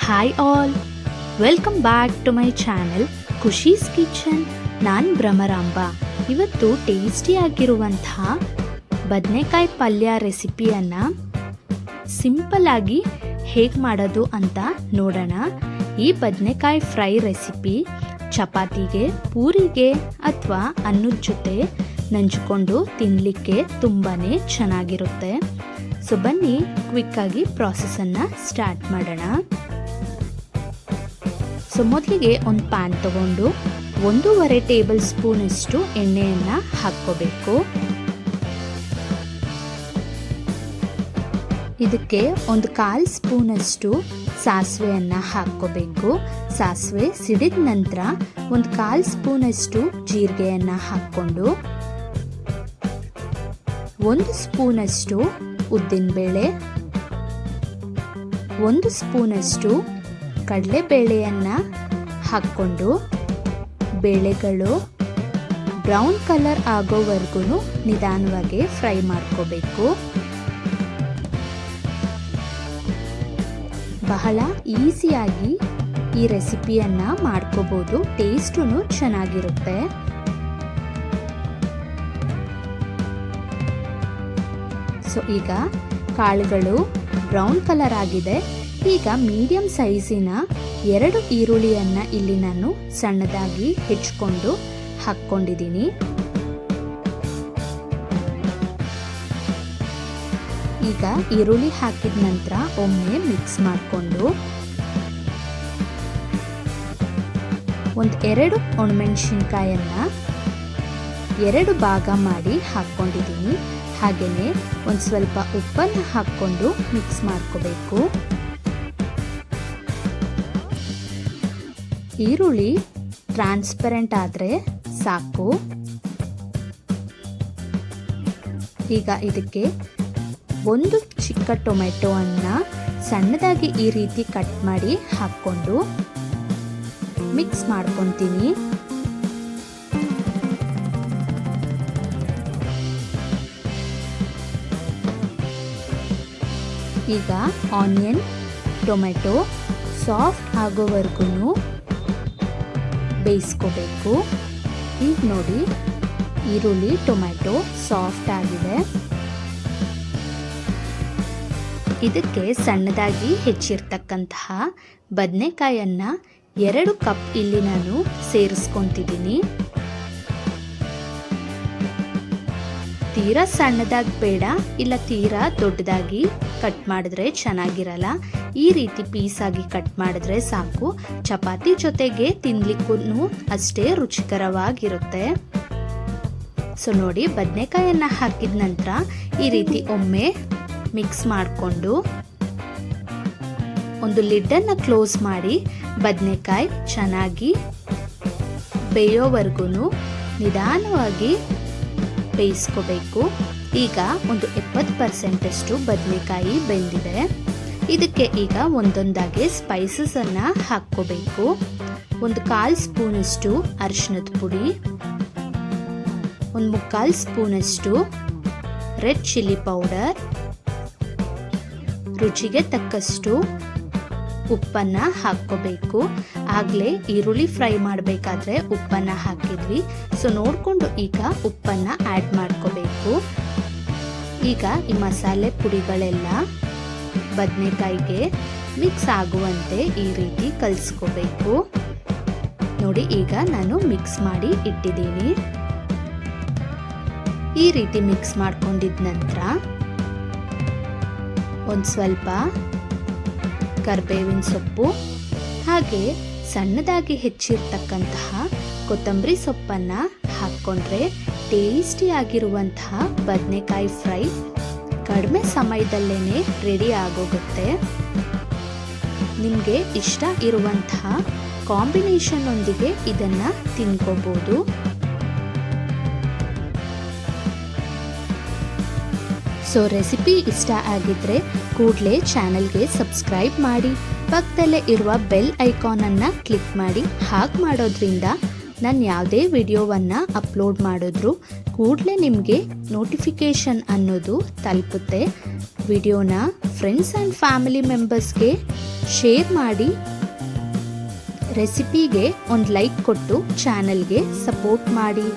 Hi all, welcome back to my channel Khushi's kitchen. ನಾನು ಭ್ರಮರಾಂಬ. ಇವತ್ತು ಟೇಸ್ಟಿಯಾಗಿರುವಂತಹ ಬದನೆಕಾಯಿ ಪಲ್ಯ ರೆಸಿಪಿಯನ್ನು ಸಿಂಪಲ್ ಆಗಿ ಹೇಗೆ ಮಾಡೋದು ಅಂತ ನೋಡೋಣ. ಈ ಬದನೆಕಾಯಿ ಫ್ರೈ ರೆಸಿಪಿ ಚಪಾತಿಗೆ, ಪೂರಿಗೆ ಅಥವಾ ಅನ್ನದ ಜೊತೆ ನಂಚಿಕೊಂಡು ತಿನ್ನಲಿಕ್ಕೆ ತುಂಬಾ ಚೆನ್ನಾಗಿರುತ್ತೆ. ಸೊ ಬನ್ನಿ ಕ್ವಿಕ್ಕಾಗಿ ಪ್ರಾಸೆಸನ್ನು ಸ್ಟಾರ್ಟ್ ಮಾಡೋಣ. ಸೊ ಮೊದಲಿಗೆ ಒಂದು ಪ್ಯಾನ್ ತಗೊಂಡು 1.5 ಟೇಬಲ್ ಸ್ಪೂನಷ್ಟು ಎಣ್ಣೆಯನ್ನು ಹಾಕ್ಕೋಬೇಕು. ಇದಕ್ಕೆ 1/4 ಸ್ಪೂನಷ್ಟು ಸಾಸಿವೆಯನ್ನು ಹಾಕ್ಕೋಬೇಕು. ಸಾಸಿವೆ ಸಿಡಿದ ನಂತರ 1/4 ಸ್ಪೂನಷ್ಟು ಜೀರಿಗೆಯನ್ನು ಹಾಕ್ಕೊಂಡು 1 ಸ್ಪೂನಷ್ಟು ಉದ್ದಿನಬೇಳೆ, 1 ಸ್ಪೂನಷ್ಟು ಕಡಲೆಬೇಳೆಯನ್ನು ಹಾಕ್ಕೊಂಡು ಬೇಳೆಗಳು ಬ್ರೌನ್ ಕಲರ್ ಆಗೋವರೆಗೂ ನಿಧಾನವಾಗಿ ಫ್ರೈ ಮಾಡ್ಕೋಬೇಕು. ಬಹಳ ಈಸಿಯಾಗಿ ಈ ರೆಸಿಪಿಯನ್ನು ಮಾಡ್ಕೋಬೋದು, ಟೇಸ್ಟೂ ಚೆನ್ನಾಗಿರುತ್ತೆ. ಸೊ ಈಗ ಕಾಳುಗಳು ಬ್ರೌನ್ ಕಲರ್ ಆಗಿದೆ. ಈಗ ಮೀಡಿಯಂ ಸೈಜಿನ 2 ಈರುಳ್ಳಿಯನ್ನು ಇಲ್ಲಿ ನಾನು ಸಣ್ಣದಾಗಿ ಹೆಚ್ಚಿಕೊಂಡು ಹಾಕ್ಕೊಂಡಿದ್ದೀನಿ. ಈಗ ಈರುಳ್ಳಿ ಹಾಕಿದ ನಂತರ ಒಮ್ಮೆ ಮಿಕ್ಸ್ ಮಾಡಿಕೊಂಡು 2 ಒಣಮೆಣಸಿನ್ಕಾಯನ್ನು 2 ಭಾಗ ಮಾಡಿ ಹಾಕ್ಕೊಂಡಿದ್ದೀನಿ. ಹಾಗೆಯೇ ಒಂದು ಸ್ವಲ್ಪ ಉಪ್ಪನ್ನು ಹಾಕ್ಕೊಂಡು ಮಿಕ್ಸ್ ಮಾಡ್ಕೋಬೇಕು. ಈರುಳ್ಳಿ ಟ್ರಾನ್ಸ್ಪರೆಂಟ್ ಆದರೆ ಸಾಕು. ಈಗ ಇದಕ್ಕೆ 1 ಚಿಕ್ಕ ಟೊಮೆಟೊವನ್ನು ಸಣ್ಣದಾಗಿ ಈ ರೀತಿ ಕಟ್ ಮಾಡಿ ಹಾಕ್ಕೊಂಡು ಮಿಕ್ಸ್ ಮಾಡ್ಕೊತೀನಿ. ಈಗ ಆನಿಯನ್, ಟೊಮೆಟೊ ಸಾಫ್ಟ್ ಆಗೋವರೆಗೂ ಬೇಯಿಸ್ಕೋಬೇಕು. ಈಗ ನೋಡಿ, ಈರುಳ್ಳಿ ಟೊಮೆಟೊ ಸಾಫ್ಟ್ ಆಗಿದೆ. ಇದಕ್ಕೆ ಸಣ್ಣದಾಗಿ ಹೆಚ್ಚಿರ್ತಕ್ಕಂತಹ ಬದನೆಕಾಯನ್ನು 2 ಕಪ್ ಇಲ್ಲಿ ನಾನು ಸೇರಿಸ್ಕೊತಿದ್ದೀನಿ. ತೀರಾ ಸಣ್ಣದಾಗಿ ಬೇಡ, ಇಲ್ಲ ತೀರಾ ದೊಡ್ಡದಾಗಿ ಕಟ್ ಮಾಡಿದ್ರೆ ಚೆನ್ನಾಗಿರಲ್ಲ. ಈ ರೀತಿ ಪೀಸಾಗಿ ಕಟ್ ಮಾಡಿದ್ರೆ ಸಾಕು. ಚಪಾತಿ ಜೊತೆಗೆ ತಿನ್ಲಿಕ್ಕೂ ಅಷ್ಟೇ ರುಚಿಕರವಾಗಿರುತ್ತೆ. ಸೊ ನೋಡಿ, ಬದನೆಕಾಯನ್ನು ಹಾಕಿದ ನಂತರ ಈ ರೀತಿ ಒಮ್ಮೆ ಮಿಕ್ಸ್ ಮಾಡಿಕೊಂಡು ಒಂದು ಲಿಡ್ಡನ್ನು ಕ್ಲೋಸ್ ಮಾಡಿ ಬದನೆಕಾಯಿ ಚೆನ್ನಾಗಿ ಬೇಯೋವರೆಗೂ ನಿಧಾನವಾಗಿ ಬೇಯಿಸ್ಕೋಬೇಕು. ಈಗ ಒಂದು 70% ಬದನೆಕಾಯಿ ಬೆಂದಿದೆ. ಇದಕ್ಕೆ ಈಗ ಒಂದೊಂದಾಗಿ ಸ್ಪೈಸಸನ್ನು ಹಾಕ್ಕೋಬೇಕು. 1/4 ಸ್ಪೂನಷ್ಟು ಅರಿಶಿಣದ ಪುಡಿ, 1/4 ಸ್ಪೂನಷ್ಟು ರೆಡ್ ಚಿಲ್ಲಿ ಪೌಡರ್, ರುಚಿಗೆ ತಕ್ಕಷ್ಟು ಉಪ್ಪನ್ನು ಹಾಕ್ಕೋಬೇಕು. ಆಗಲೇ ಈರುಳ್ಳಿ ಫ್ರೈ ಮಾಡಬೇಕಾದ್ರೆ ಉಪ್ಪನ್ನು ಹಾಕಿದ್ವಿ. ಸೊ ನೋಡಿಕೊಂಡು ಈಗ ಉಪ್ಪನ್ನು ಆ್ಯಡ್ ಮಾಡ್ಕೋಬೇಕು. ಈಗ ಈ ಮಸಾಲೆ ಪುಡಿಗಳೆಲ್ಲ ಬದನೆಕಾಯಿಗೆ ಮಿಕ್ಸ್ ಆಗುವಂತೆ ಈ ರೀತಿ ಕಲಿಸ್ಕೋಬೇಕು. ನೋಡಿ, ಈಗ ನಾನು ಮಿಕ್ಸ್ ಮಾಡಿ ಇಟ್ಟಿದ್ದೀನಿ. ಈ ರೀತಿ ಮಿಕ್ಸ್ ಮಾಡ್ಕೊಂಡಿದ ನಂತರ ಒಂದು ಸ್ವಲ್ಪ ಕರಿಬೇವಿನ ಸೊಪ್ಪು ಹಾಗೆ ಸಣ್ಣದಾಗಿ ಹೆಚ್ಚಿರ್ತಕ್ಕಂತಹ ಕೊತ್ತಂಬರಿ ಸೊಪ್ಪನ್ನು ಹಾಕ್ಕೊಂಡ್ರೆ ಟೇಸ್ಟಿಯಾಗಿರುವಂತಹ ಬದನೆಕಾಯಿ ಫ್ರೈ ಕಡಿಮೆ ಸಮಯದಲ್ಲೇ ರೆಡಿ ಆಗೋಗುತ್ತೆ. ನಿಮಗೆ ಇಷ್ಟ ಇರುವಂತಹ ಕಾಂಬಿನೇಷನ್ ಒಂದಿಗೆ ಇದನ್ನು ತಿನ್ಕೋಬೋದು. ಸೊ ರೆಸಿಪಿ ಇಷ್ಟ ಆಗಿದ್ರೆ ಕೂಡಲೇ ಚಾನಲ್ಗೆ ಸಬ್ಸ್ಕ್ರೈಬ್ ಮಾಡಿ, ಪಕ್ಕದಲ್ಲೇ ಇರುವ ಬೆಲ್ ಐಕಾನನ್ನು ಕ್ಲಿಕ್ ಮಾಡಿ. ಹಾಗೆ ಮಾಡೋದ್ರಿಂದ ನಾನು ಯಾವುದೇ ವಿಡಿಯೋವನ್ನು ಅಪ್ಲೋಡ್ ಮಾಡಿದ್ರು ಕೂಡಲೇ ನಿಮಗೆ ನೋಟಿಫಿಕೇಷನ್ ಅನ್ನೋದು ತಲುಪುತ್ತೆ. ವಿಡಿಯೋನ ಫ್ರೆಂಡ್ಸ್ ಆ್ಯಂಡ್ ಫ್ಯಾಮಿಲಿ ಮೆಂಬರ್ಸ್ಗೆ ಶೇರ್ ಮಾಡಿ. ರೆಸಿಪಿಗೆ ಒಂದು ಲೈಕ್ ಕೊಟ್ಟು ಚಾನಲ್ಗೆ ಸಪೋರ್ಟ್ ಮಾಡಿ.